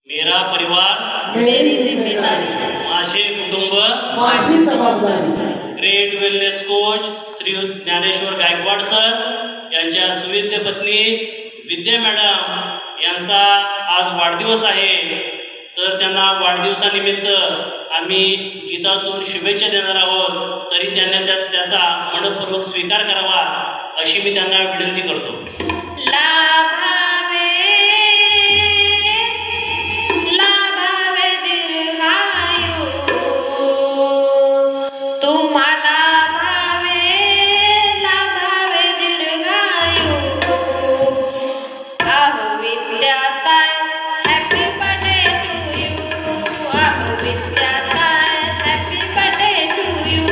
मेरा परिवार मेरी जिम्मेदारी, माझे कुटुंब माझी जबाबदारी. Great wellness coach Shri Dnyaneshwar Gaikwad sir यांच्या सुविद्य पत्नी विद्या मॅडम यांचा आज वाढदिवस आहे. तर त्यांना वाढदिवसानिमित्त आम्ही गीतातून शुभेच्छा देणार आहोत. तरी त्यांनी त्याचा मनपूर्वक स्वीकार करावा अशी मी त्यांना विनंती करतो. लाभावे दीर्घायु, तुम्हाला लाभावे दीर्घायु. अहो विद्याताई, हॅपी बर्थडे टू यू. अहो विद्याताई, हॅपी बर्थडे टू यू.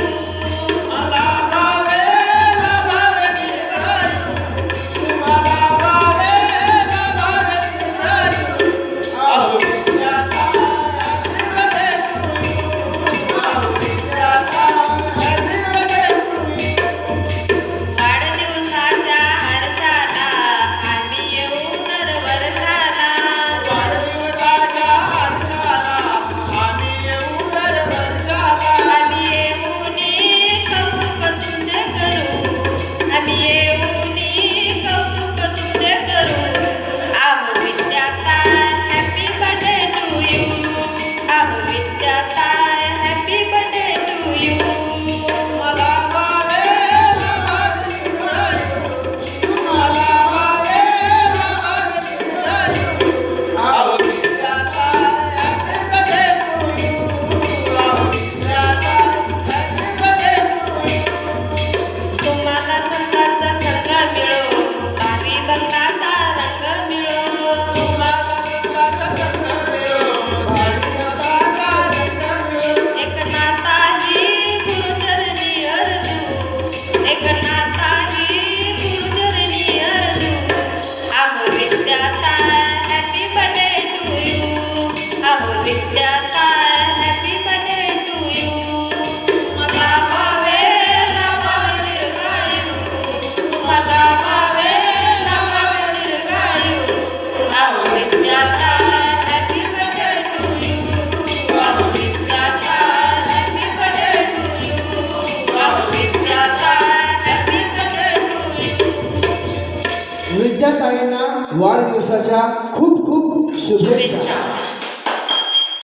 विद्याताईंना वाढदिवसाच्या खूप खूप शुभेच्छा.